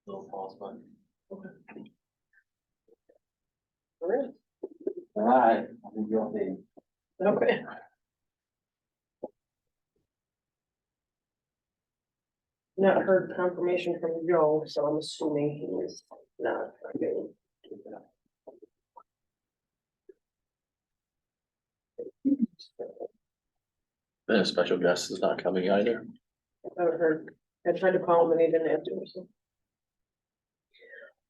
Little pause button. Alright. All right, I think you'll be. Okay. Not heard confirmation from Joe, so I'm assuming he was not. And a special guest is not coming either. I haven't heard, I tried to call him and he didn't answer, so.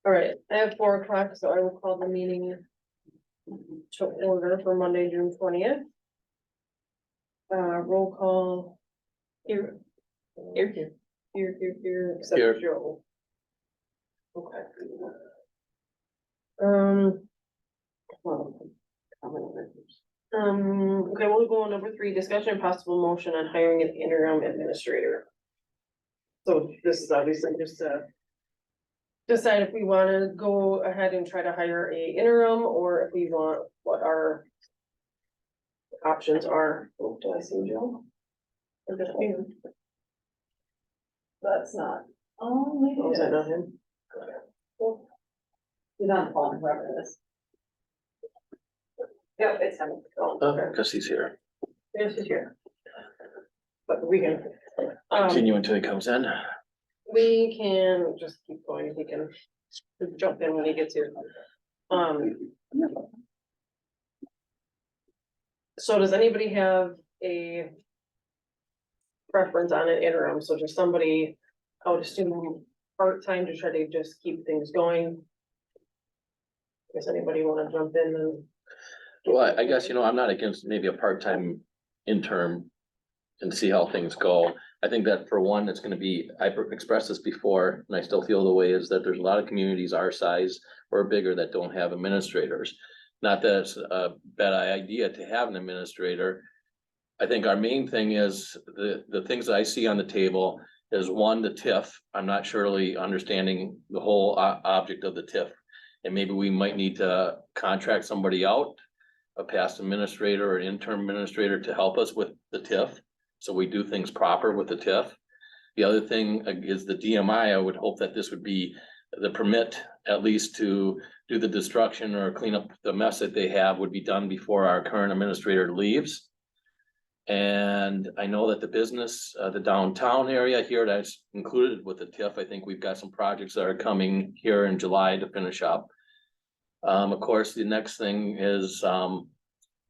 All right, I have 4 o'clock, so I will call the meeting to order for Monday, June 20th. Roll call. Here. Here, except Here. Joe. Okay. Okay, we'll go on number 3, discussion and possible motion on hiring an interim administrator. So this is obviously just to decide if we wanna go ahead and try to hire a interim, or if we want, what our options are. Oh, do I see Joe? Or just me? That's not, oh, maybe Oh, is it that not is. him? He's on the phone, whoever it is. Yep, it's him. Oh, Oh, okay, because he's here. yes, he's here. But we can. Continue until he comes in. We can just keep going, he can jump in when he gets here. So does anybody have a preference on an interim? So just somebody, I would assume part-time to try to just keep things going. Does anybody wanna jump in and? Well, I guess, I'm not against maybe a part-time intern and see how things go. I think that for one, it's gonna be, I expressed this before, and I still feel the way is that there's a lot of communities our size or bigger that don't have administrators. Not that it's a bad idea to have an administrator. I think our main thing is the things that I see on the table is one, the TIF. I'm not surely understanding the whole object of the TIF. And maybe we might need to contract somebody out, a past administrator or an interim administrator to help us with the TIF. So we do things proper with the TIF. The other thing is the DMI. I would hope that this would be the permit, at least to do the destruction or clean up the mess that they have, would be done before our current administrator leaves. And I know that the business, the downtown area here, that's included with the TIF. I think we've got some projects that are coming here in July to finish up. Of course, the next thing is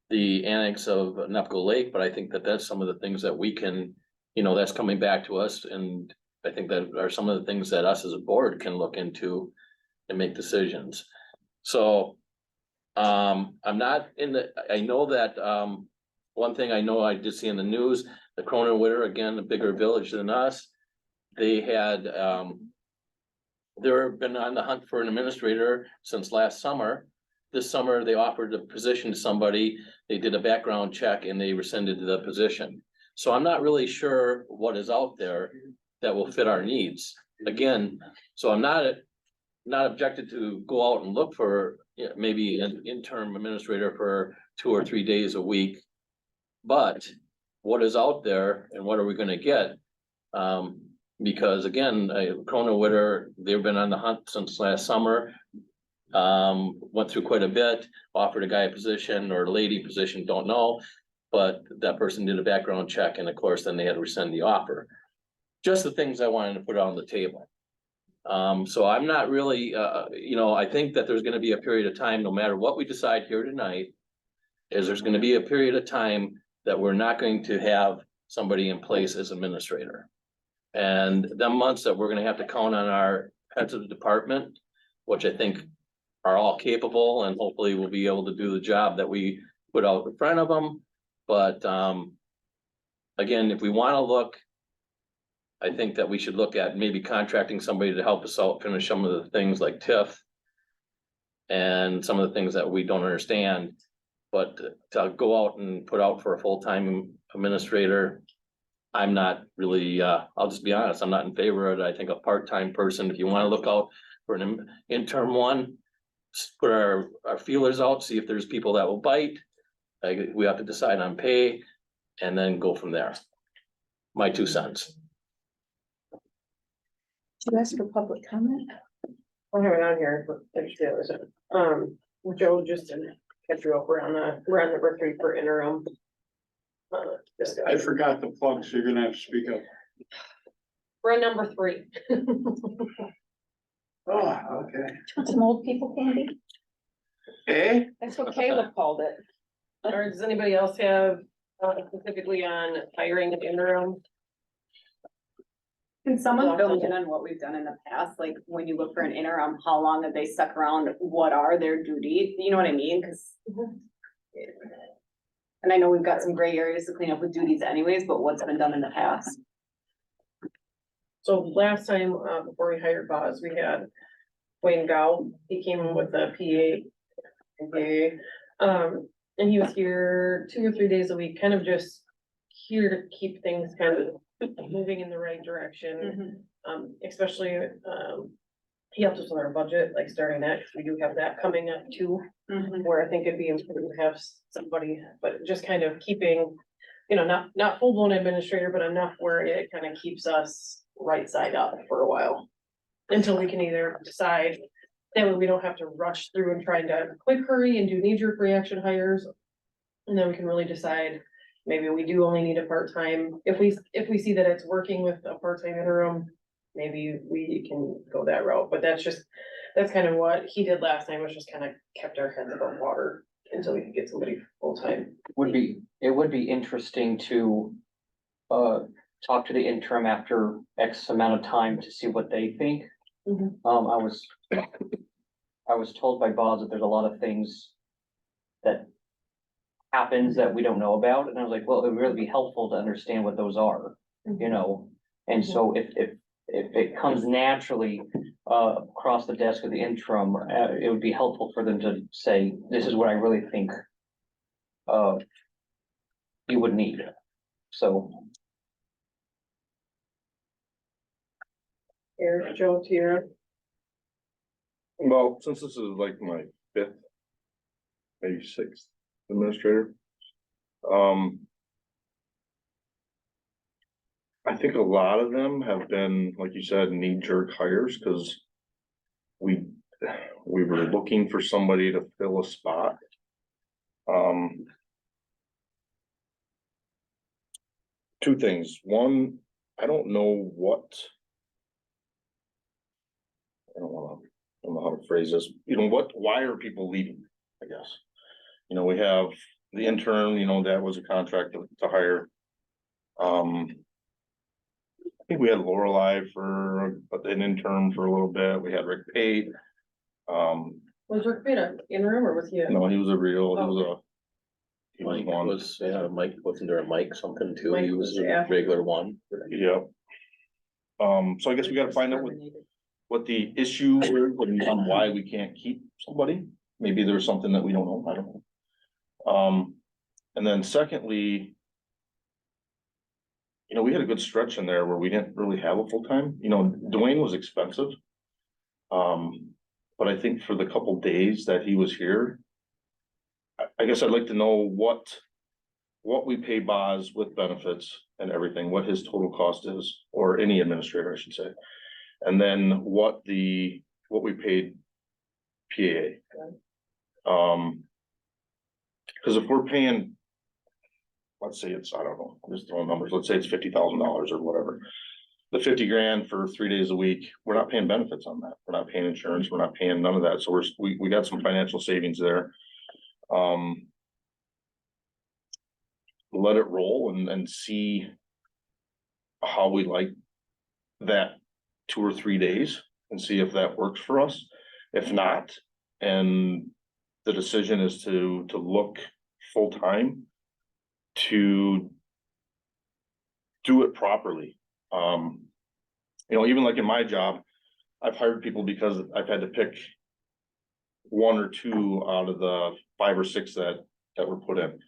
the annex of Nepco Lake, but I think that that's some of the things that we can, that's coming back to us. And I think that are some of the things that us as a board can look into and make decisions. So I'm not in the, I know that one thing I know I did see in the news, the Cronin Witter, again, a bigger village than us. They had, they've been on the hunt for an administrator since last summer. This summer, they offered a position to somebody, they did a background check and they rescinded the position. So I'm not really sure what is out there that will fit our needs. Again, so I'm not objected to go out and look for maybe an interim administrator for 2 or 3 days a week. But what is out there and what are we gonna get? Because again, Cronin Witter, they've been on the hunt since last summer. Went through quite a bit, offered a guy a position or a lady position, don't know. But that person did a background check and of course, then they had to rescind the offer. Just the things I wanted to put on the table. So I'm not really, I think that there's gonna be a period of time, no matter what we decide here tonight. Is there's gonna be a period of time that we're not going to have somebody in place as administrator. And the months that we're gonna have to count on our heads of the department, which I think are all capable and hopefully will be able to do the job that we put out in front of them. But again, if we wanna look, I think that we should look at maybe contracting somebody to help us out, finish some of the things like TIF. And some of the things that we don't understand. But to go out and put out for a full-time administrator, I'm not really, I'll just be honest, I'm not in favor of it. I think a part-time person, if you wanna look out for an interim one, put our feelers out, see if there's people that will bite. We have to decide on pay and then go from there. My 2 cents. Did you ask for public comment? I have it on here, but there's the others. Joe, just to catch you up, we're on number 3 for interim. I Discussion. forgot the plug, so you're gonna have to speak up. We're on number 3. Oh, okay. Want some old people candy? Eh? That's what Caleb called it. Or does anybody else have, specifically on hiring an interim? Can someone Yeah. fill in on what we've done in the past, like when you look for an interim, how long have they stuck around, what are their duties, you know what I mean, cause. And I know we've got some gray areas to clean up with duties anyways, but what's been done in the past? So last time, before we hired Boz, we had Wayne Gow, he came in with the PA. And he was here 2 or 3 days a week, kind of just here to keep things kind of moving in the right direction. Especially, he helped us with our budget, like starting next, we do have that coming up too, where I think it'd be important to have somebody, but just kind of keeping, you know, not full blown administrator, but enough where it kind of keeps us right side up for a while. Until we can either decide, that way we don't have to rush through and try to quick hurry and do knee-jerk reaction hires. And then we can really decide, maybe we do only need a part-time, if we see that it's working with a part-time interim, maybe we can go that route, but that's kind of what he did last time, was just kind of kept our heads above water until we could get somebody full-time. It would be interesting to talk to the interim after X amount of time to see what they think. Mhm. I was told by Boz that there's a lot of things that happens that we don't know about, and I was like, well, it would really be helpful to understand what those are, you know? And so if it comes naturally across the desk of the interim, it would be helpful for them to say, this is what I really think you would need, so. Eric, Joe, Tiara, Well, since this is like my 5th, maybe 6th administrator. I think a lot of them have been, like you said, knee-jerk hires, because we were looking for somebody to fill a spot. Two things. One, I don't know how to phrase this, why are people leaving, I guess? You know, we have the intern, you know, that was a contract to hire. I think we had Lorelei for an intern for a little bit, we had Rick Pate. was Rick Pita interim or was he? No, he was Mike one. was, Mike, wasn't there a Mike something too? Mike He was was a after. regular one. Yep. So I guess we gotta find out what the issue is and why we can't keep somebody. Maybe there's something that we don't know, I don't know. And then secondly, you know, we had a good stretch in there where we didn't really have a full-time, you know, Dwayne was expensive. But I think for the couple days that he was here, I guess I'd like to know what we pay Boz with benefits and everything, what his total cost is, or any administrator, I should say. And then what we paid PAA. Cause if we're paying, let's say it's, I don't know, I'm just throwing numbers, let's say it's $50,000 or whatever. The 50 grand for 3 days a week, we're not paying benefits on that. We're not paying insurance. We're not paying none of that. So we got some financial savings there. Let it roll and see how we like that 2 or 3 days and see if that works for us. If not, and the decision is to look full-time to do it properly. You know, even like in my job, I've hired people because I've had to pick 1 or 2 out of the 5 or 6 that were put in.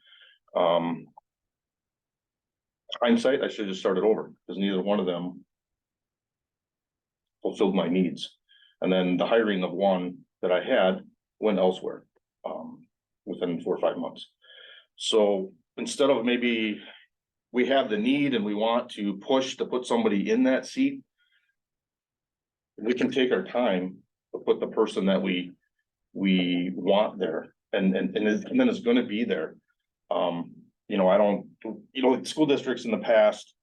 Hindsight, I should have just started over, because neither one of them fulfilled my needs. And then the hiring of one that I had went elsewhere, within 4 or 5 months. So instead of maybe we have the need and we want to push to put somebody in that seat, we can take our time to put the person that we want there, and then it's gonna be there. You know, I don't, you know, like school districts in the past,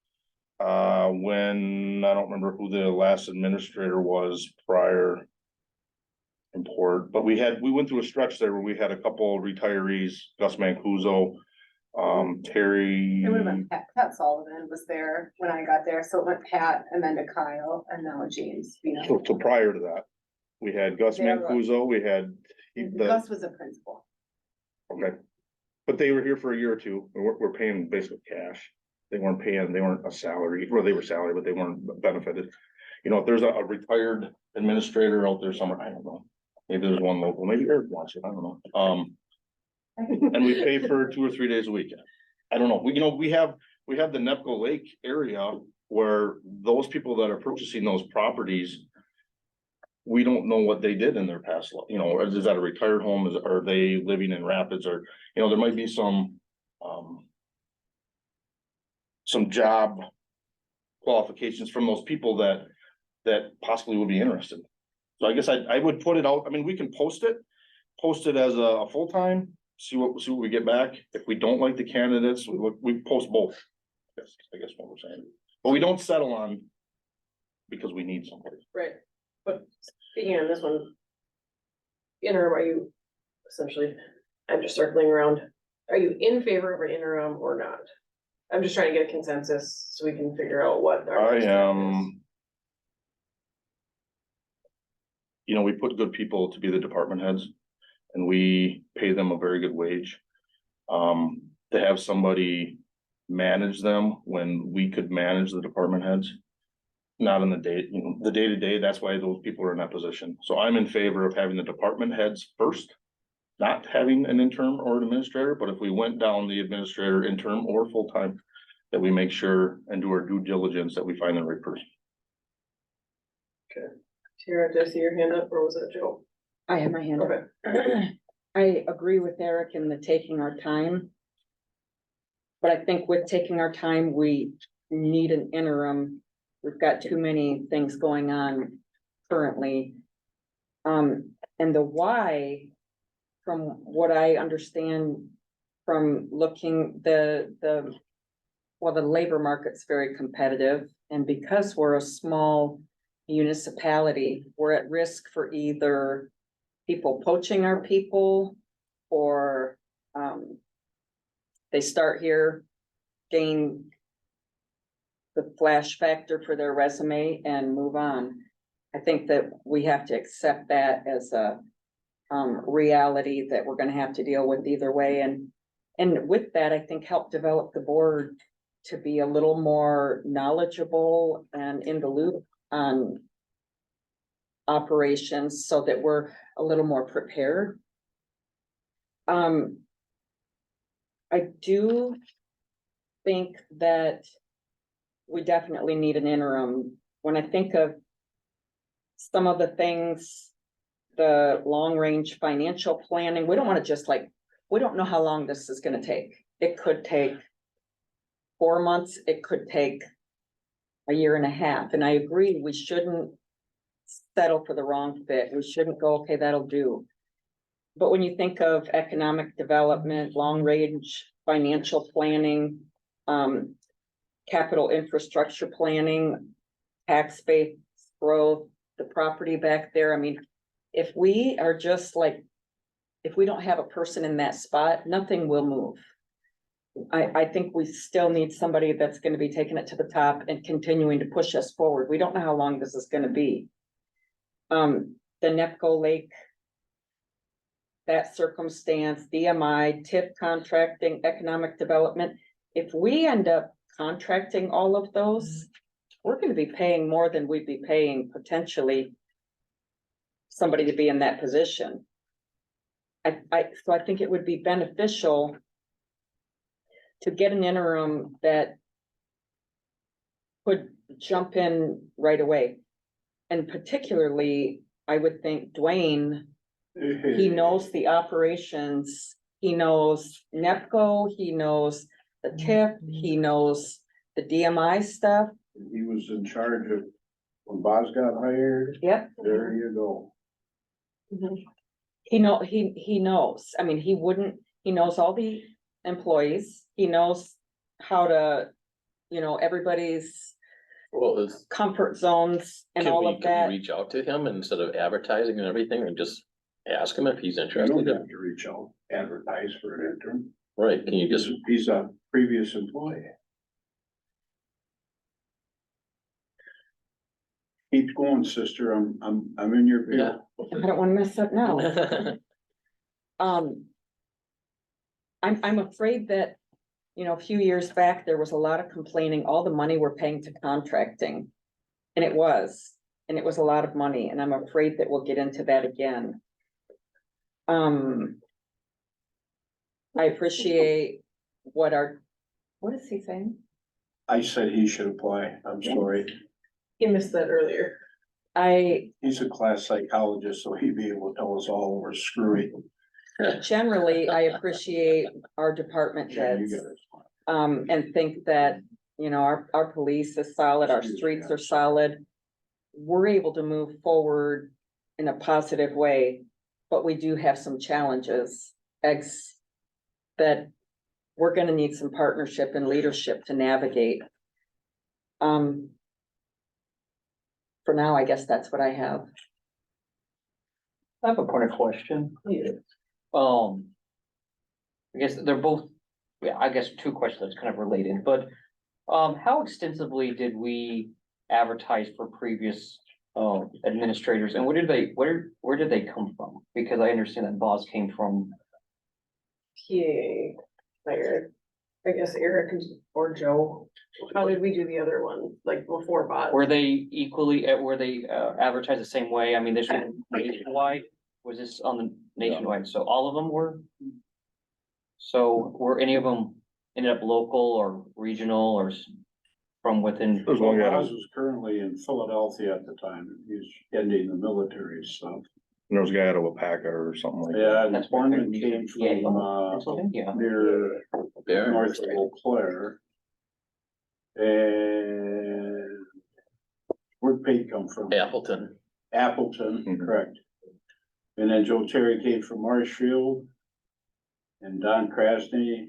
when, I don't remember who the last administrator was prior in Port, but we went through a stretch there where we had a couple retirees, Gus Mancuso, Terry. It would have been Pat Sullivan was there when I got there, so it went Pat and then to Kyle and now James, you know. So prior to that, we had Gus They were- Mancuso, we had the, Gus was a principal. okay. But they were here for a year or two, we're paying basically cash. They weren't a salary, well, they were salary, but they weren't benefited. You know, if there's a retired administrator out there somewhere, I don't know. Maybe there's one local, maybe Eric wants it, I don't know. And we pay for 2 or 3 days a week. I don't know, you know, we have the Nepco Lake area where those people that are purchasing those properties. We don't know what they did in their past, you know, is that a retired home, are they living in Rapids, or, you know, there might be some job qualifications from those people that possibly would be interested. So I guess I would put it out, I mean, we can post it as a full-time, see what we get back. If we don't like the candidates, we post both. I guess what we're saying, but we don't settle on because we need somebody. Right, but speaking on this one. Interim, are you essentially, I'm just circling around, are you in favor of an interim or not? I'm just trying to get a consensus so we can figure out what. our I next step is. am. You know, we put good people to be the department heads and we pay them a very good wage. To have somebody manage them when we could manage the department heads. Not in the day, you know, the day-to-day, that's why those people are in that position. So I'm in favor of having the department heads first. Not having an interim or an administrator, but if we went down the administrator, interim or full-time, that we make sure and do our due diligence that we find the right person. Tara, did I see your hand up or was that Joe? I have my hand up. Okay, I agree with Eric in the taking our time. But I think with taking our time, we need an interim. We've got too many things going on currently. And the why, from what I understand from looking the labor market's very competitive, and because we're a small municipality, we're at risk for either people poaching our people or they start here, gain the flash factor for their resume and move on. I think that we have to accept that as a reality that we're gonna have to deal with either way. And with that, I think help develop the board to be a little more knowledgeable and in the loop on operations so that we're a little more prepared. I do think that we definitely need an interim. When I think of some of the things, the long-range financial planning, we don't want to just we don't know how long this is gonna take. It could take 4 months, it could take a year and a half, and I agree, we shouldn't settle for the wrong fit. We shouldn't go, okay, that'll do. But when you think of economic development, long-range financial planning, capital infrastructure planning, tax-based growth, the property back there, I mean, if we are just if we don't have a person in that spot, nothing will move. I think we still need somebody that's gonna be taking it to the top and continuing to push us forward. We don't know how long this is gonna be. The Nepco Lake, that circumstance, DMI, TIP contracting, economic development. If we end up contracting all of those, we're gonna be paying more than we'd be paying potentially somebody to be in that position. So I think it would be beneficial to get an interim that could jump in right away. And particularly, I would think Dwayne, he knows the operations, he knows NEPCO, he knows the TIP, he knows the DMI stuff. He was in charge of when Boz got hired, Yep, there you go. he knows, I mean, he knows all the employees, he knows how to, everybody's Well, is, comfort zones and can all we of that. reach out to him instead of advertising and everything and just ask him if he's You interested? don't have to reach out, advertise for an intern. Right, can you just, He's a previous employee. Keep going, sister. I'm in your yeah. view. I don't wanna mess up now. I'm afraid that, a few years back, there was a lot of complaining, all the money we're paying to contracting. And it was a lot of money, and I'm afraid that we'll get into that again. I appreciate what is he saying? I said he should apply. I'm sorry. You missed that earlier. He's a class psychologist, so he'd be able to tell us all we're screwy. Generally, I appreciate our department Yeah, you heads, get it. and think that, our police is solid, our streets are solid. We're able to move forward in a positive way, but we do have some challenges, that we're gonna need some partnership and leadership to navigate. For now, I guess that's what I have. I have a point of question. Yeah. I guess they're both, yeah, I guess two questions that's kind of related, but, how extensively did we advertise for previous, administrators, and where did they come from? Because I understand that Boss came from, PA hired, I guess Eric or Joe. How did we do the other one, like before Bob? were they equally, were they, advertised the same way? I mean, this was nationwide, was this on the nationwide, so all of them were? So were any of them ended up local or regional or from within? There's one guy, Boz and was currently in Philadelphia at the time. He's ending the military stuff. there was a guy out of Wapaka or something like that. Yeah, and That's where Foreman they're came using- from, Yeah. near There. north of Eau Claire. And where'd Pete come from? Appleton. Appleton, Mhm. correct. And then Joe Terry came from Marshfield. And Don Krasny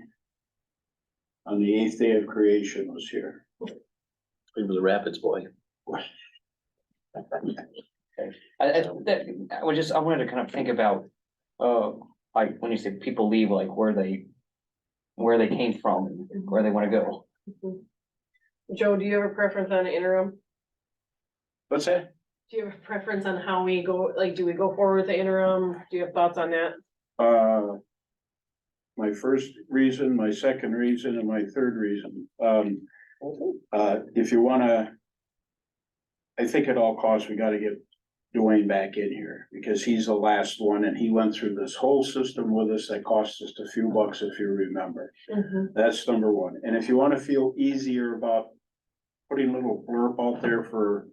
on the 8th day of creation was here. He was a Rapids boy. I wanted to kind of think about, like, when you say people leave, like, where they came from, and where they wanna go. Joe, do you have a preference on interim? What's that? Do you have a preference on how we go, like, do we go forward with the interim? Do you have thoughts on that? My first reason, my second reason, and my third reason. If you wanna, I think at all costs, we gotta get Dwayne back in here, because he's the last one, and he went through this whole system with us that cost us a few bucks, if you remember. That's number one. And if you wanna feel easier about putting a little blurb out there for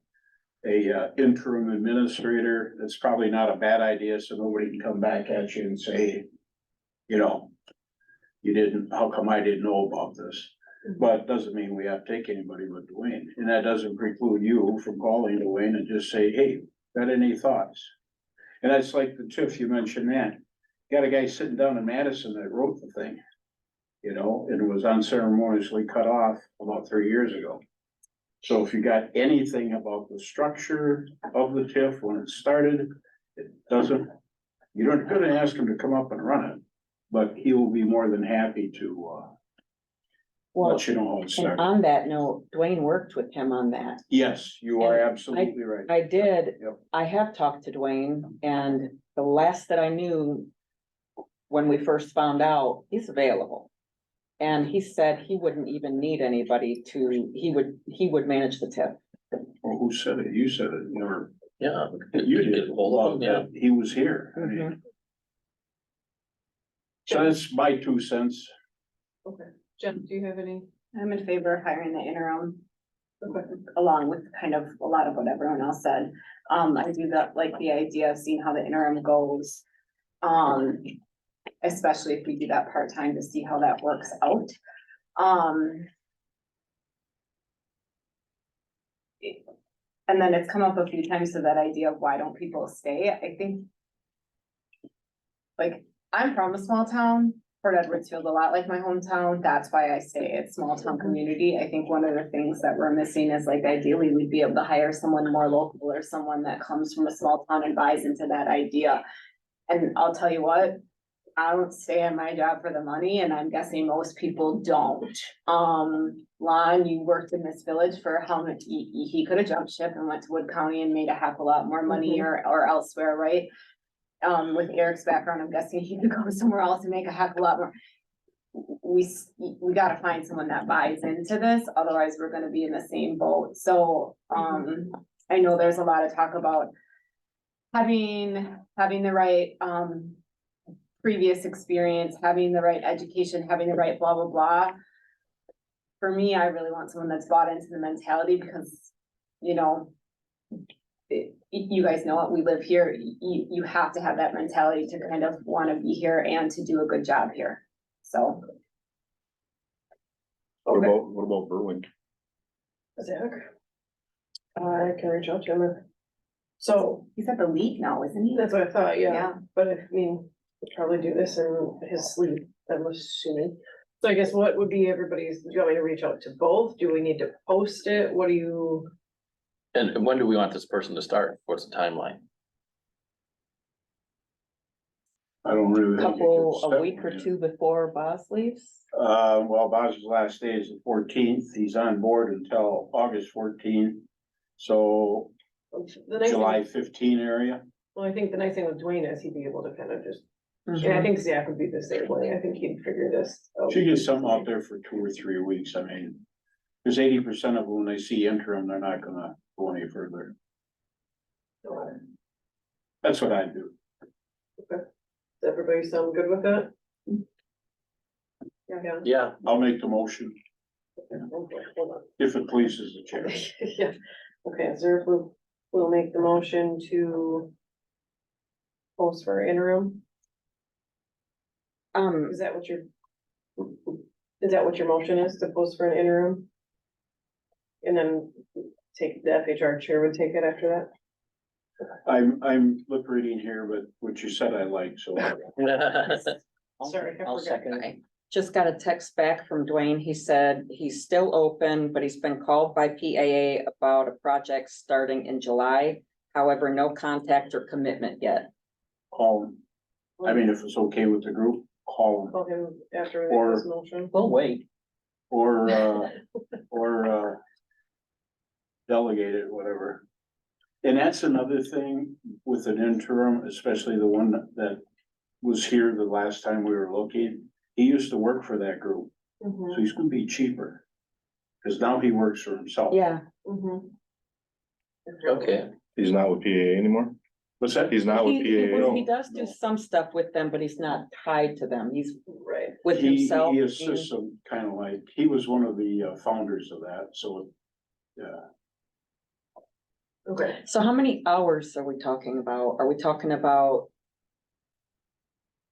a interim administrator, that's probably not a bad idea, so nobody can come back at you and say, you didn't, how come I didn't know about this? But it doesn't mean we have to take anybody but Dwayne, and that doesn't preclude you from calling Dwayne and just say, hey, got any thoughts? And that's like the TIF, you mentioned that. Got a guy sitting down in Madison that wrote the thing. And it was unceremoniously cut off about 3 years ago. So if you got anything about the structure of the TIF when it started, it doesn't, you're not gonna ask him to come up and run it. But he will be more than happy to Well, let you know how it and started. on that note, Dwayne worked with him on that. Yes, you are And absolutely right. I did, Yep. I have talked to Dwayne, and the last that I knew, when we first found out, he's available. And he said he wouldn't even need anybody he would manage the TIF. Well, who said it? You said it, or Yeah. you Get did. hold of him, yeah. He was here. I mean, Mhm. So that's my 2 cents. Okay, Jen, do you have any? I'm in favor of hiring the interim, Okay. along with kind of a lot of what everyone else said. I do like the idea of seeing how the interim goes. Especially if we do that part-time to see how that works out. And then it's come up a few times to that idea of why don't people stay, I think. Like, I'm from a small town, Port Edwards feels a lot like my hometown, that's why I say it's small town community. I think one of the things that we're missing is like ideally we'd be able to hire someone more local or someone that comes from a small town and buys into that idea. And I'll tell you what, I don't stay at my job for the money, and I'm guessing most people don't. Lon, you worked in this village for how much, he could have jumped ship and went to Wood County and made a heck of a lot more money or elsewhere, right? With Eric's background, I'm guessing he could go somewhere else and make a heck of a lot more. We gotta find someone that buys into this, otherwise we're gonna be in the same boat. So, I know there's a lot of talk about having the right, previous experience, having the right education, having the right blah, blah, blah. For me, I really want someone that's bought into the mentality because, you know, you guys know it, we live here, you have to have that mentality to kind of wanna be here and to do a good job here, so. What about Berwin? Zach? I can reach out to him. So, He's at the league now, isn't he? that's what I thought, yeah, Yeah. but I mean, he'll probably do this in his sleep, I'm assuming. So I guess what would be everybody's, do you want me to reach out to both? Do we need to post it? What do you? And when do we want this person to start? What's the timeline? I don't really. think you Couple, can a set week or one. two before Boss leaves. Well, Bob's last day is the 14th, he's on board until August 14th. So The nice July thing, 15 area. well, I think the nice thing with Dwayne is he'd be able to kind of just, Mhm. and I think Zach would be the same way, I think he'd figure this out. She gets something out there for 2 or 3 weeks, I mean. Cause 80% of them, when they see interim, they're not gonna go any further. That's what I do. Does everybody sound good with that? Yeah. Yeah, I'll make the motion Okay, hold on. if it pleases the chair. Yeah, okay, so we'll make the motion to post for interim, is that what your motion is, to post for an interim? And then take, the FHR chair would take it after that? I'm lip reading here, but what you said I like, so. Sorry, I I'll forgot. second. I just got a text back from Dwayne. He said he's still open, but he's been called by PAA about a project starting in July. However, no contact or commitment yet. Call him. I mean, if it's okay with the group, call him. Call him after we Or- make this motion. We'll wait. Or delegate it, whatever. And that's another thing with an interim, especially the one that was here the last time we were looking. He used to work for that group, so Mhm, he's gonna be cheaper. Cause now he works for himself. Yeah, mhm. okay, He's not with PAA anymore? What's that? He's not with he PAA. does do some stuff with them, but he's not tied to them. He's Right, with himself. He assists them, kind of like, he was one of the founders of that, so. Yeah, okay, So how many hours are we talking about? Are we talking about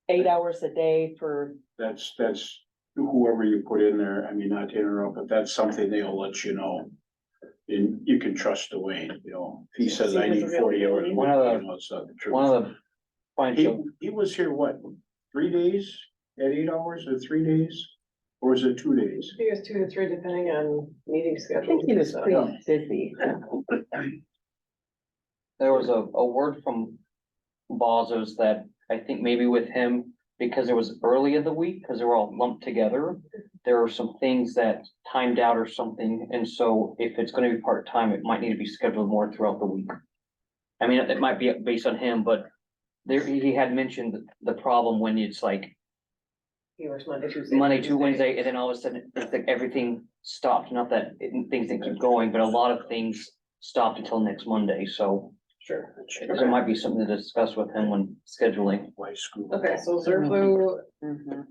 8 hours a day for, that's whoever you put in there, I mean, not to interrupt, but that's something they'll let you know. And you can trust Dwayne, you know, if he says I need 40 hours, One of the- you know, it's not the truth. One of the points of, He was here, what, 3 days at 8 hours or 3 days? Or is it 2 days? I think it's 2 to 3 depending on meeting I schedule. think he was pretty busy. there was a word from Bozos that I think maybe with him, because it was early in the week, because they were all lumped together. There were some things that timed out or something, and so if it's gonna be part-time, it might need to be scheduled more throughout the week. I mean, it might be based on him, but there, he had mentioned the problem when it's like He works Monday, Tuesday. Monday to Wednesday, and then all of a sudden, it's like everything stopped, not that things didn't keep going, but a lot of things stopped until next Monday, so. Sure. There might be something to discuss with him when scheduling. Why school? Okay, so Zerflu, Mhm.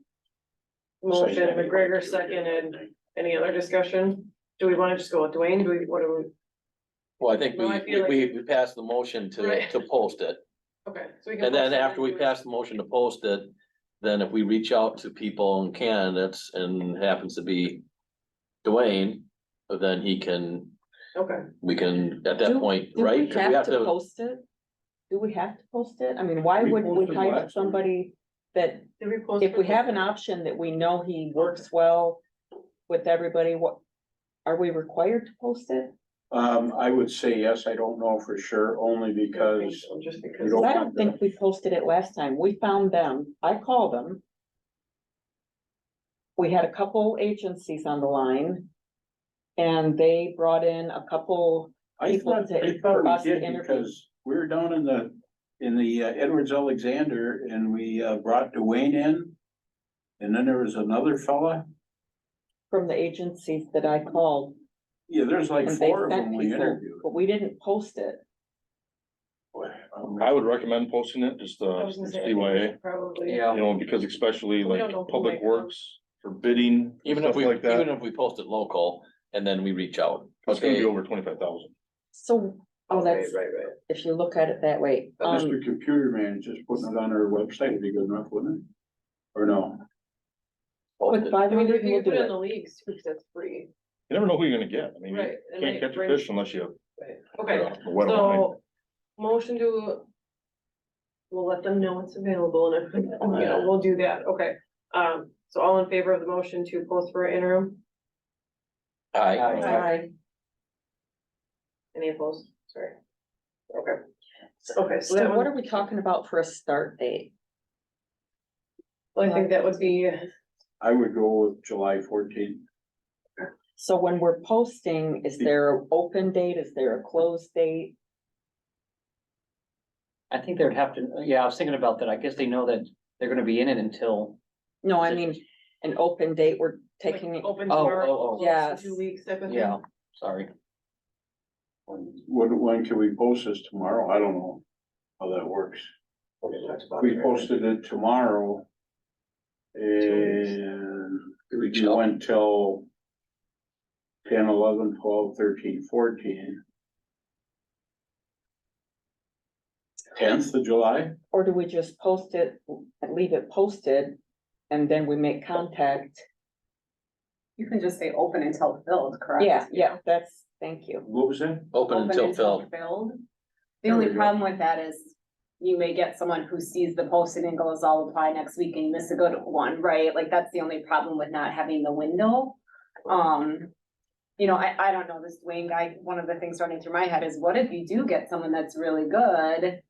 motion, McGregor seconded, any other discussion? Do we wanna just go with Dwayne, what do we, well, I think No, I feel like- we passed the motion Right. to post it. okay, so we can. And then post it after we do it. pass the motion to post it, then if we reach out to people and candidates and happens to be Dwayne, then he can Okay, we can, at that point, Do right? we 'Cause we have to post it? Do we have to post it? I mean, why We would we posted hire last time. somebody that, did we post? if we for- have an option that we know he works well with everybody, what, are we required to post it? I would say yes, I don't know for sure, only because Just you because. don't I want don't think we posted it last time. We found them. I called them. We had a couple agencies on the line. And they brought in a couple, I people thought for us we to did interview. because we were down in the Edwards Alexander and we brought Dwayne in. And then there was another fella. from the agencies that I called. Yeah, there's like And they four of sent them we people, interviewed. but we didn't post it. I would recommend posting it, just, I was gonna say, I think CYA, probably. you Yeah, know, because especially We like don't know who public might come. works for bidding, Even if stuff we, like that. even if we post it local and then we reach out. It's gonna be Okay, over 25,000. So, oh, Right, that's, right. if you look at it that way, Mr. Computer Man just putting it on our website would be good enough, wouldn't it? Or no? with I mean, 500, you we'll can put do it in it. the leagues too, 'cause that's free. You never know who you're gonna get. I mean, you Right. it can't might catch a bring- fish unless you. Right. Okay, a wet one, right? so, motion to. We'll let them know it's available and if, you know, we'll do that, okay. So all in favor of the motion to post for interim, Aye. Aye. any opposed, sorry. Okay. Okay, so that So what one, are we talking about for a start date? well, I think that would be, I would go with July 14th. So when we're posting, is there an open date? Is there a closed date? I think they'd have to, yeah, I was thinking about that. I guess they know that they're gonna be in it until, No, I mean, an open date, we're like, taking it, open Oh, tomorrow, oh, oh. close in Yes. 2 weeks type of thing. yeah, sorry. When can we post this tomorrow? I don't know how that works. We posted it tomorrow. And Reach we out. went till 10, 11, 12, 13, 14. 10th of July? or do we just post it, and leave it posted? And then we make contact? You can just say open until filled, correct? Yeah, that's, thank you. What was that? Open until filled. filled. The There only we go. problem with that is you may get someone who sees the posting and goes, I'll apply next week and you miss a good one, right? Like, that's the only problem with not having the window. You know, I don't know, this Dwayne guy, one of the things running through my head is what if you do get someone that's really good?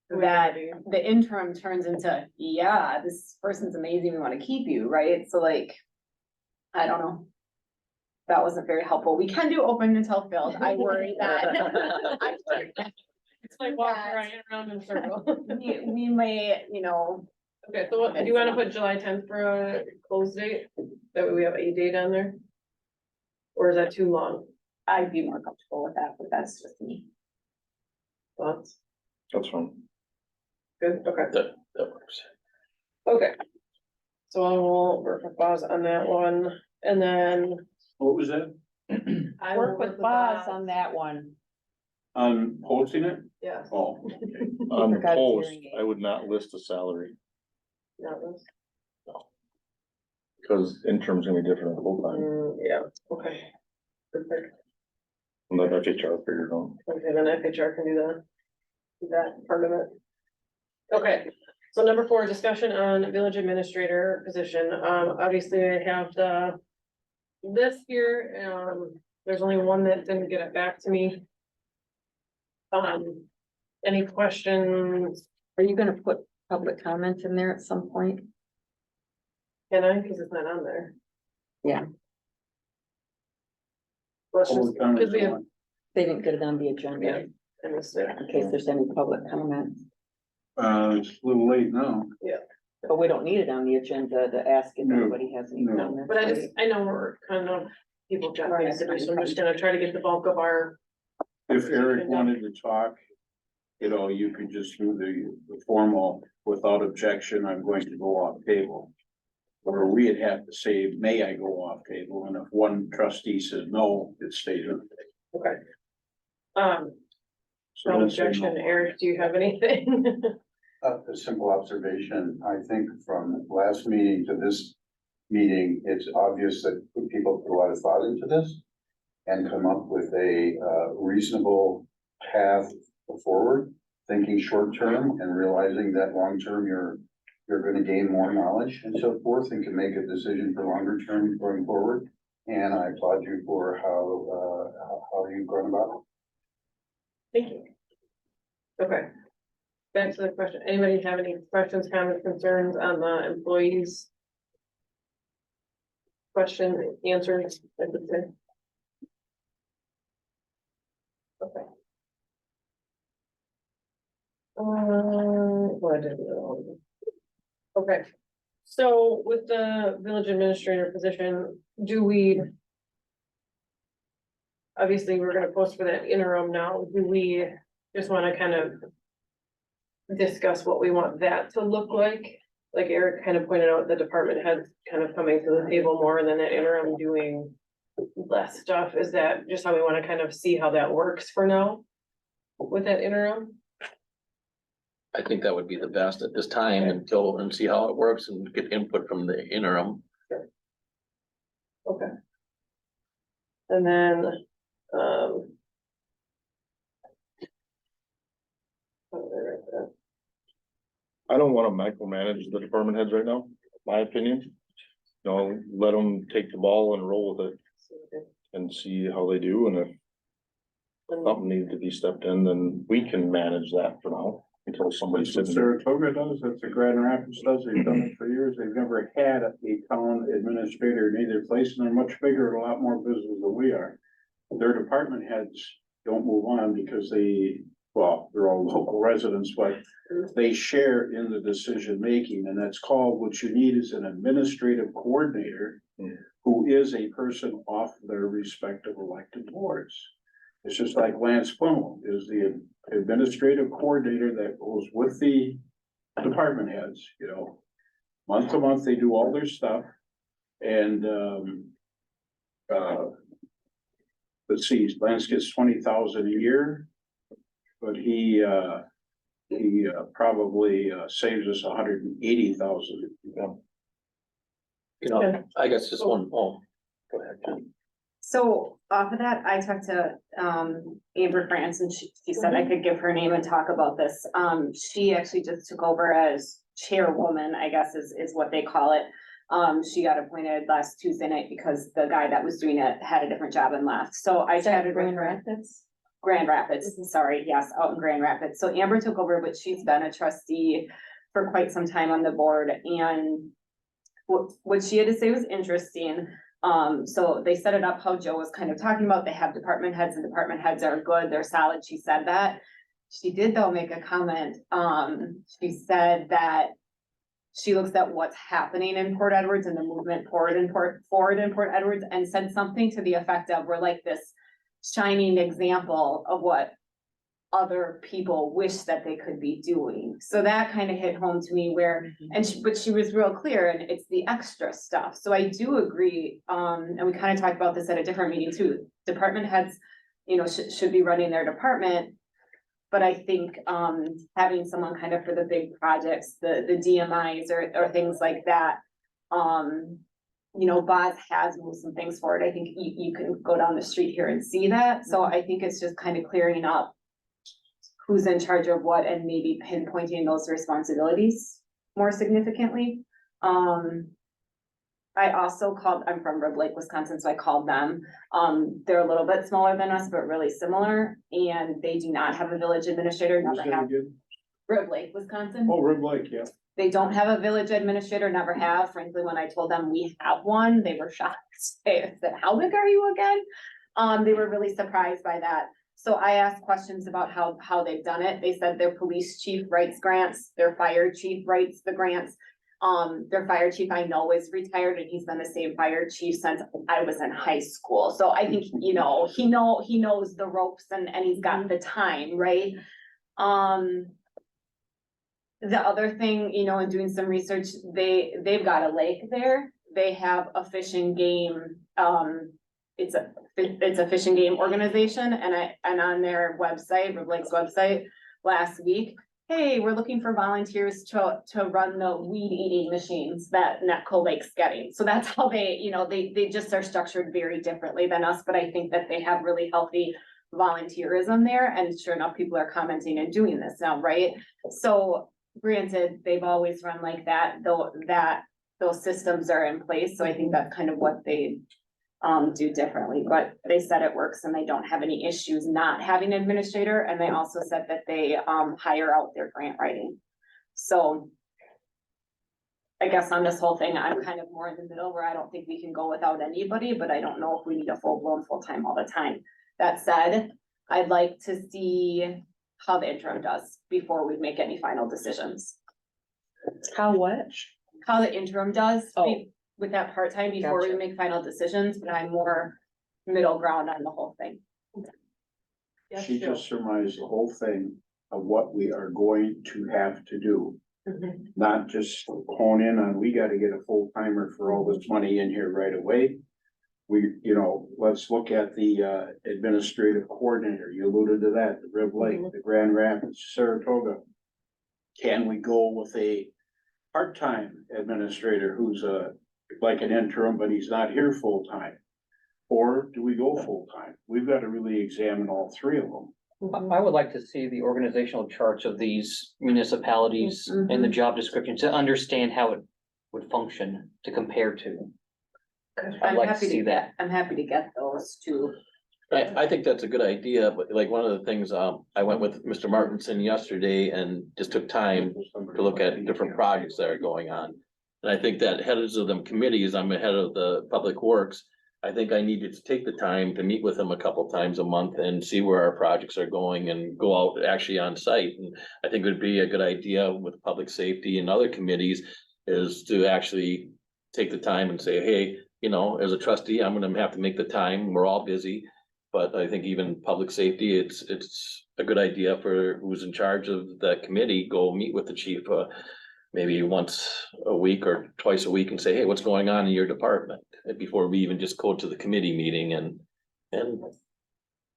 That the interim turns into, yeah, this person's amazing, we wanna keep you, right? So like, I don't know. That wasn't very helpful. We can do open until filled. I worry that. I worry that It's like walking around in a circle. we may, you know, Okay, so what, do you wanna put July 10th for a close date? That way we have a date on there? Or is that too long? I'd be more comfortable with that, but that's just me. Thoughts? That's fine. Good, okay, That works. okay. So I will work with Boz on that one, and then. What was that? I will Work with Boz on that one. On posting it? Yes. Oh, On the Forgot post, hearing I would not list a salary, Not this. because interim's gonna be different than full time, Yeah, okay. Perfect. and let FHR figure it out. Okay, then FHR can do that part of it. Okay, so number 4, discussion on village administrator position. Obviously I have this here, there's only one that didn't get it back to me. Any questions? Are you gonna put public comment in there at some point? Can I? Cause it's not on there. Yeah. Let's just, public comments cause we have, on. They didn't get it on the yeah, agenda, I missed it. in case there's any public comment. It's a little late now. But we don't need it on the agenda to ask if No, anybody has any no. comments. But I right? just, I know we're kind of, people got Right, things to do, so I'm just gonna try to get the bulk of our. If Eric wanted to talk, you know, you could just do the formal, without objection, I'm going to go off table. Or we'd have to say, may I go off table? And if one trustee says no, it stays on. Okay. So No don't say no. objection, Eric, do you have anything? A simple observation, I think from last meeting to this meeting, it's obvious that people put a lot of thought into this. and come up with a reasonable path forward, thinking short term and realizing that long term you're gonna gain more knowledge and so forth, and can make a decision for longer term going forward. And I applaud you for how you've gone about it. Thank you. Okay. Back to the question. Anybody have any questions, comments, concerns on the employees? Question answered, I would say. Okay. What did okay, so with the village administrator position, do we? Obviously, we're gonna post for that interim now. Do we just wanna kind of discuss what we want that to look like? Like Eric kind of pointed out, the department heads kind of coming to the table more than that interim doing less stuff. Is that just how we wanna kind of see how that works for now? With that interim? I think that would be the best at this time and see how it works and get input from the interim. Okay. And then, I don't wanna micromanage the department heads right now, my opinion. No, let them take the ball and roll with it and see how they do, and if something needs to be stepped in, then we can manage that for now. Until somebody's That's what sitting there. Saratoga does, that's what Grand Rapids does, they've done it for years, they've never had a town administrator in either place, and they're much bigger, and a lot more business than we are. Their department heads don't move on because well, they're all local residents, but they share in the decision making, and that's called, what you need is an administrative coordinator who is a person off their respective elected boards. It's just like Lance Plumel is the administrative coordinator that goes with the department heads, you know. Month to month, they do all their stuff, and let's see, Lance gets 20,000 a year, but he probably saves us 180,000. You know, I guess just one, go ahead, Jen. So off of that, I talked to Amber France, and she said I could give her name and talk about this. She actually just took over as chairwoman, I guess is what they call it. She got appointed last Tuesday night because the guy that was doing it had a different job and left. So I chatted with her. Grand Rapids, sorry, yes, out in Grand Rapids. So Amber took over, but she's been a trustee for quite some time on the board, and what she had to say was interesting. So they set it up how Joe was kind of talking about. They have department heads, and department heads are good, they're solid. She said that. She did though make a comment. She said that she looks at what's happening in Port Edwards and the movement forward in Port Edwards, and said something to the effect of, we're like this shining example of what other people wish that they could be doing. So that kind of hit home to me where, but she was real clear, and it's the extra stuff. So I do agree, and we kind of talked about this at a different meeting too. Department heads, you know, should be running their department. But I think, having someone kind of for the big projects, the DMIs or things like that, you know, Boz has moved some things forward. I think you can go down the street here and see that. So I think it's just kind of clearing up who's in charge of what, and maybe pinpointing those responsibilities more significantly. I also called, I'm from Rib Lake, Wisconsin, so I called them. They're a little bit smaller than us, but really similar, and they do not have a village administrator, never have. Rib Lake, Wisconsin. Oh, Rib Lake, yeah. They don't have a village administrator, never have. Frankly, when I told them we have one, they were shocked. They said, how big are you again? They were really surprised by that. So I asked questions about how they've done it. They said their police chief writes grants, their fire chief writes the grants. Their fire chief I know is retired, and he's been the same fire chief since I was in high school. So I think, you know, he knows the ropes, and he's got the time, right? The other thing, you know, in doing some research, they've got a lake there. They have a fish and game, it's a fish and game organization, and on their website, Rib Lake's website, last week, hey, we're looking for volunteers to run the weed eating machines that Netco Lake's getting. So that's how they, you know, they just are structured very differently than us, but I think that they have really healthy volunteerism there, and sure enough, people are commenting and doing this now, right? So granted, they've always run like that, though, that those systems are in place, so I think that's kind of what they do differently, but they said it works and they don't have any issues not having an administrator, and they also said that they hire out their grant writing. So I guess on this whole thing, I'm kind of more in the middle where I don't think we can go without anybody, but I don't know if we need a full-blown full-time all the time. That said, I'd like to see how the interim does before we make any final decisions. How what? How the interim does Oh. with that part-time before we Gotcha. make final decisions, but I'm more middle ground on the whole thing. Yes, She Joe. just surmised the whole thing of what we are going to have to do. Mhm. Not just hone in on, we gotta get a full timer for all this money in here right away. We, you know, let's look at the administrative coordinator, you alluded to that, the Rib Lake, the Grand Rapids, Saratoga. Can we go with a part-time administrator who's like an interim, but he's not here full-time? Or do we go full-time? We've got to really examine all three of them. I would like to see the organizational charts of these municipalities and the job description to understand how it would function to compare to. I'd I'm like to happy see to that. I'm happy to get those too. I think that's a good idea, but like one of the things, I went with Mr. Martinson yesterday and just took time to look at different projects that are going on. And I think that heads of them committees, I'm the head of the Public Works. I think I needed to take the time to meet with them a couple times a month and see where our projects are going and go out actually on site. And I think it would be a good idea with public safety and other committees is to actually take the time and say, hey, you know, as a trustee, I'm gonna have to make the time. We're all busy. But I think even public safety, it's a good idea for who's in charge of that committee, go meet with the chief, maybe once a week or twice a week and say, hey, what's going on in your department? Before we even just go to the committee meeting and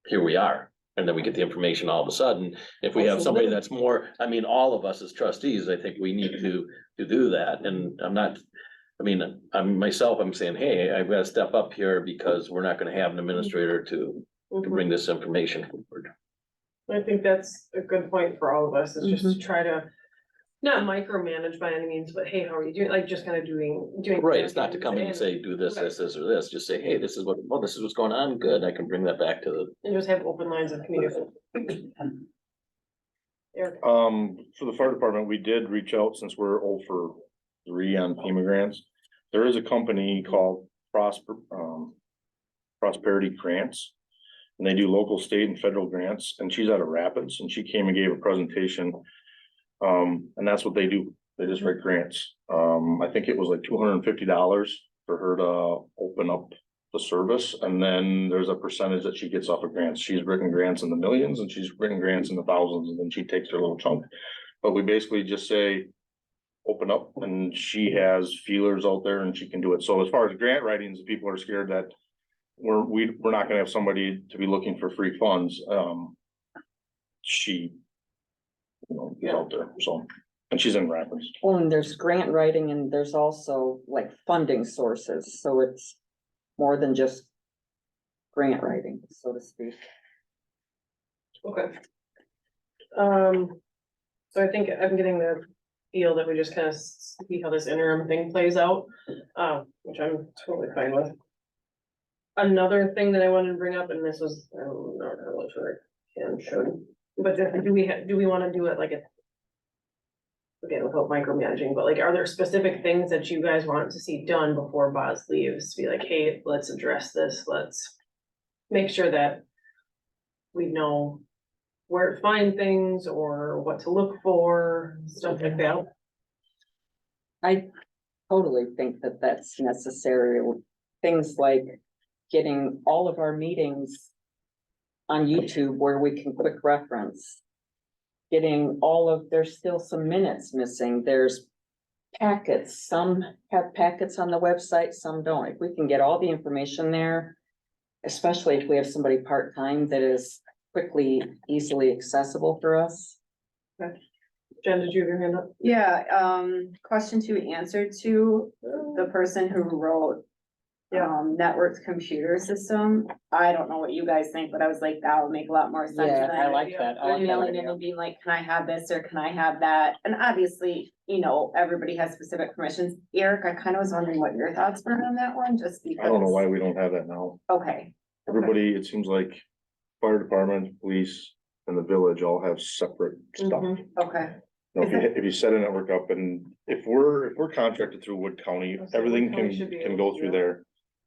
here we are. And then we get the information all of a sudden. If we have somebody that's more, I mean, all of us as trustees, I think we need to do that. And I'm myself, I'm saying, hey, I've got to step up here because we're not gonna have an administrator to bring this information forward. I think that's a good point for all of us, is just to try to not micromanage by any means, but hey, how are you doing? Like just kind of doing. Right, it's not to come in and say, do this, this, this, or this, just say, hey, this is what's going on, good, I can bring that back to the. And just have open lines of communication. Eric, For the fire department, we did reach out since we're 0 for 3 on FEMA grants. There is a company called Prosperity Grants. And they do local, state and federal grants, and she's out of Rapids, and she came and gave a presentation. And that's what they do, they just write grants. I think it was like $250 for her to open up the service, and then there's a percentage that she gets off of grants. She's written grants in the millions, and she's written grants in the thousands, and then she takes her little chunk. But we basically just say, open up, and she has feelers out there and she can do it. So as far as grant writings, people are scared that we're not gonna have somebody to be looking for free funds. She, you know, is out there, so, and she's in Rapids. Well, and there's grant writing and there's also like funding sources, so it's more than just grant writing, so to speak. okay. So I think I'm getting the feel that we just kind of see how this interim thing plays out, which I'm totally fine with. Another thing that I wanted to bring up, and this was, I don't know, I'm not sure I can, should, but do we want to do it like a, again, without micromanaging, but like, are there specific things that you guys want to see done before Boz leaves? Be like, hey, let's address this, let's make sure that we know where to find things or what to look for, stuff like that. I totally think that that's necessary. Things like getting all of our meetings on YouTube where we can quick reference. Getting there's still some minutes missing. There's packets. Some have packets on the website, some don't. If we can get all the information there, especially if we have somebody part-time that is quickly, easily accessible for us. Okay. Jen, did you have your hand up? Yeah, question 2, answer to the person who wrote. Yeah. Networked computer system. I don't know what you guys think, but I was like, that would make a lot more sense. Yeah, than I like that. I like that emailing in idea. and being like, can I have this or can I have that? And obviously, you know, everybody has specific permissions. Eric, I kind of was wondering what your thoughts were on that one, just because. I don't know why we don't have that now. Okay, Everybody, it seems like fire department, police, and the village all have separate stuff. Mhm. okay, Now, Is if you set a network up and if we're contracted through Wood County, Okay, everything Wood County can, should be can able go to, through yeah. there.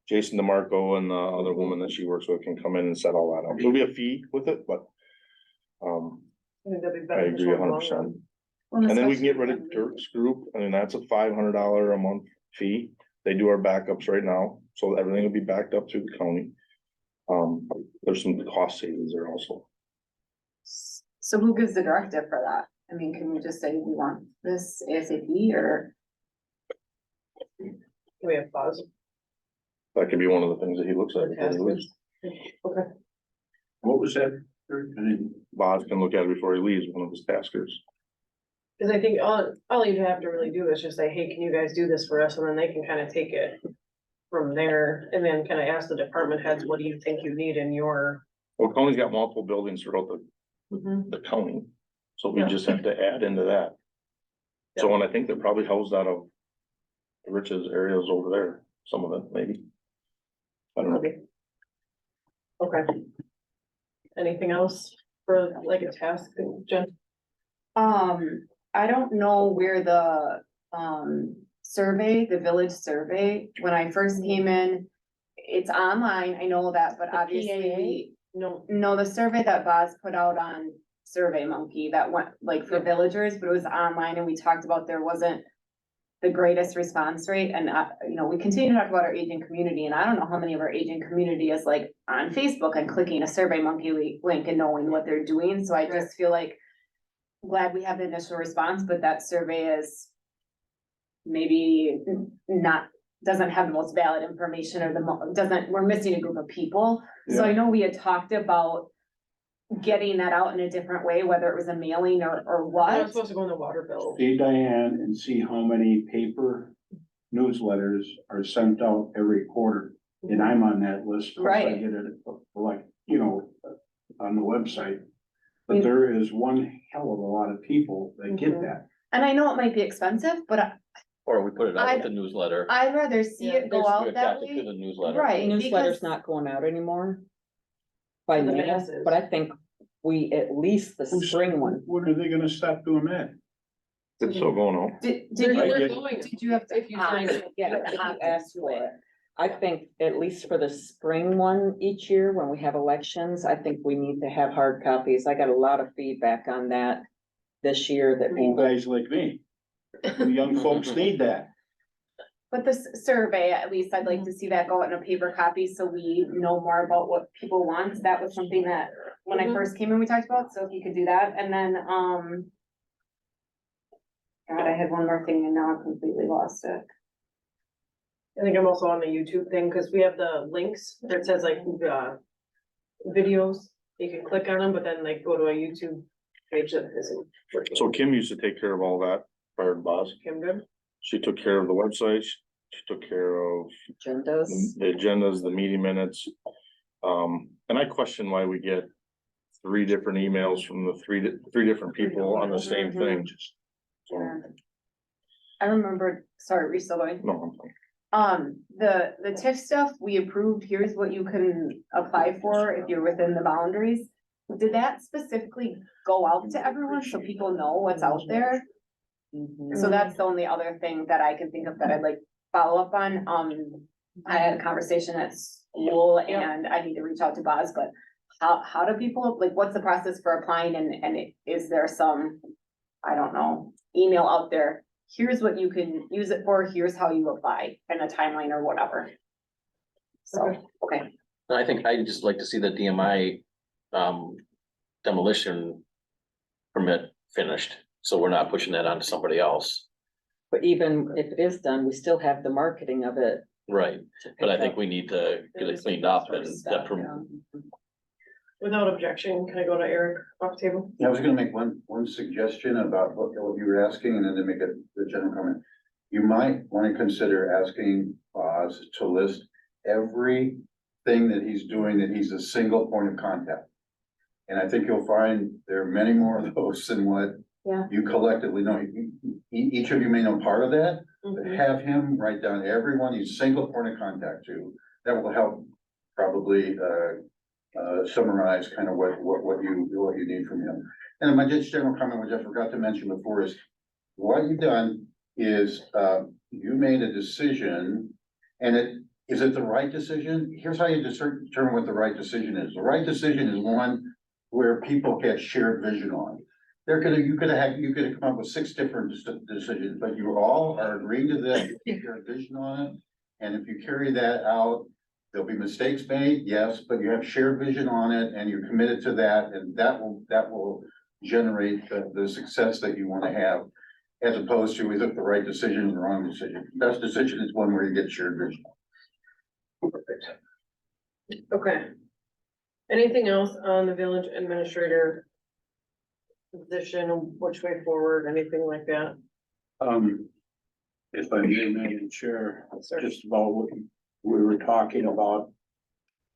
Jason DeMarco and the other woman that she works with can come in and set all that up. There'll be a fee with it, but. I think that'd be I beneficial agree in the long 100%. run. Well, And then we can get rid especially of when- Dirk's group, I mean, that's a $500 a month fee. They do our backups right now, so everything will be backed up through the county. There's some cost savings there also. So who gives the directive for that? I mean, can we just say we want this ASAP or? Can we have pause? That could be one of the things that he looks at. before he leaves. Okay. What was that? I didn't- Boz can look at it before he leaves, one of his taskers. Cause I think all you have to really do is just say, hey, can you guys do this for us? And then they can kind of take it from there and then kind of ask the department heads, what do you think you need in your? Well, county's got multiple buildings throughout Mhm. the county, so we Yeah. just have to add into that. So, and I think they're probably housed out of Rich's areas over there, some of it, maybe. I don't know. Maybe. Okay. Anything else for like a task, Jen? I don't know where the, survey, the village survey, when I first came in, it's online, I know that, but The obviously, No. no, the survey that Boz put out on Survey Monkey that went like for villagers, but it was online and we talked about there wasn't the greatest response rate and, you know, we continue to talk about our aging community and I don't know how many of our aging community is like on Facebook and clicking a Survey Monkey link and knowing what they're doing, so I just feel like glad we have the initial response, but that survey is maybe not, doesn't have the most valid information or we're missing a group of people. So I know we had talked about getting that out in a different way, whether it was a mailing or I'm what. supposed to go in the water bill. See Diane and see how many paper newsletters are sent out every quarter. And I'm on that list. 'cause I Right. get it, like, you know, on the website. But there is one hell of a lot of people that get Mhm. that. And I know it might be expensive, but Or we put it out with the newsletter. I'd rather see Yeah, it go We out that attach it to way. the newsletter. Right. Newsletter's because- not going out anymore. By For the mail, masses. but I think we, at least the spring one, When are they gonna stop doing that? It's still going on. Did They're you, going did you have to? if you sign it. yeah, if you ask for it. I think at least for the spring one each year, when we have elections, I think we need to have hard copies. I got a lot of feedback on that this year that Old people, guys like me, the young folks need that. But the survey, at least I'd like to see that go out in a paper copy so we know more about what people want. That was something that when I Mhm. first came in, we talked about, so if you could do that, and then, God, I had one more thing and now I've completely lost it. I think I'm also on the YouTube thing, cause we have the links that says like, videos, you can click on them, but then like go to a YouTube page that isn't working. So Kim used to take care of all that, prior to Boz. Okay, I'm good. She took care of the website, she took care of agendas. the agendas, the meeting minutes. And I question why we get 3 different emails from the three different people on the same thing. So, I remembered, sorry, are you still going? no, I'm fine. The TIF stuff we approved, here's what you can apply for if you're within the boundaries. Did that specifically go out to everyone so people know what's out there? Mhm. So that's the only other thing that I can think of that I'd like follow up on. I had a conversation at school and I need to reach out to Boz, but how do people, like, what's the process for applying and is there some, I don't know, email out there? Here's what you can use it for, here's how you apply and a timeline or whatever. So, okay, I think I'd just like to see the DMI demolition permit finished, so we're not pushing that on to somebody else. But even if it is done, we still have the marketing of it. Right, to but I pick think up. we need to get it cleaned up and that, Without objection, can I go to Eric off table? Yeah, I was gonna make one suggestion about what you were asking and then to make the general comment. You might wanna consider asking Oz to list everything that he's doing, that he's a single point of contact. And I think you'll find there are many more of those than what Yeah. you collectively know. Each of you may know part of that, but Mhm. have him write down everyone he's single point of contact to. That will help probably, summarize kind of what you need from him. And my just general comment, which I forgot to mention before, is what you've done is, you made a decision, and is it the right decision? Here's how you determine what the right decision is. The right decision is one where people get shared vision on. You could have come up with 6 different decisions, but you all are agreeing to this, shared vision on it. And if you carry that out, there'll be mistakes made, yes, but you have shared vision on it and you're committed to that, and that will generate the success that you want to have. As opposed to, is it the right decision or the wrong decision? Best decision is one where you get shared vision. Okay. Anything else on the village administrator position, which way forward, anything like that? If I may, Madam Chair, Sir? just about what we were talking about,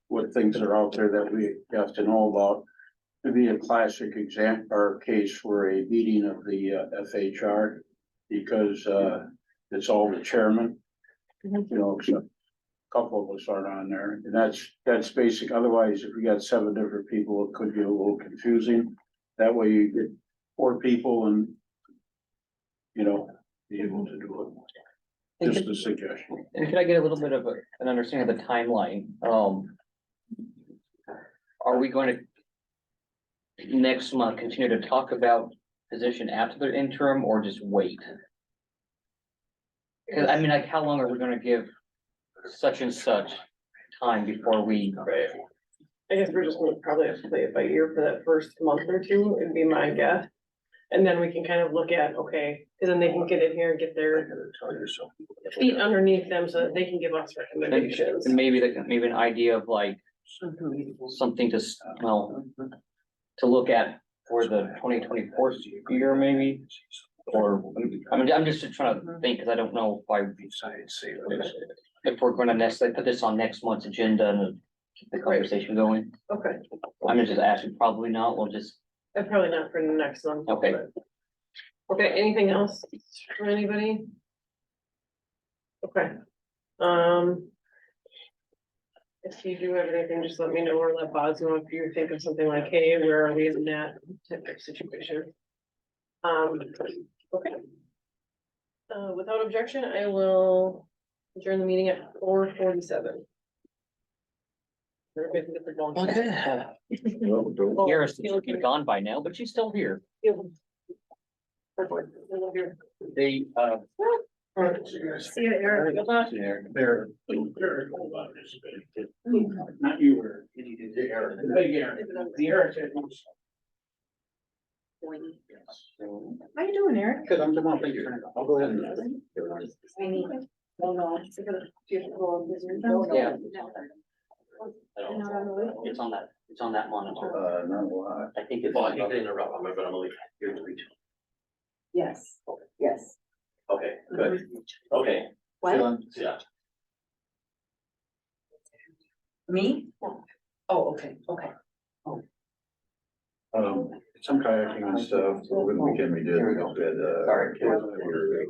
what things are out there that we have to know about. To be a classic example or case for a meeting of the FHR, because it's all the chairman. You know, except a couple of us aren't on there, and that's basic. Otherwise, if we got 7 different people, it could get a little confusing. That way you get 4 people and, you know, be able to do it. Just a suggestion. And can I get a little bit of an understanding of the timeline? Are we going to next month continue to talk about position after the interim or just wait? Cause I mean, like, how long are we gonna give such and such time before we? I guess we're just gonna probably have to play it by ear for that first month or two, it'd be my guess. And then we can kind of look at, okay, and then they can get in here and get their feet underneath them so that they can give us recommendations. And maybe maybe an idea of like something to, well, to look at for the 2024 year maybe? Or, I mean, I'm just trying to think, cause I don't know if we're gonna necessarily put this on next month's agenda and keep the conversation going. Okay, I'm gonna just ask you, probably not, we'll just, and probably not for the next one. okay. Okay, anything else for anybody? Okay. If you do have anything, just let me know or let Boz know if you think of something like, hey, where are we in that type of situation? Okay. Without objection, I will adjourn the meeting at 4:47. Everybody can get their phone. Okay. Garris should be gone by now, but she's still here. They, See you, Eric. Good luck. There. Not you, Eric. The Eric. The big Eric. The Eric. How you doing, Eric? Good, I'm Jamal, thank you. I'll go ahead and. Yeah. It's on that monitor. Not a lot. I think it's. Well, I hate to interrupt, I'm gonna leave here to reach. Yes, yes. Okay, good, okay, What? yeah. Me? Oh, okay. Some kayaking and stuff, over the weekend we did, we had, Sorry. kids that were,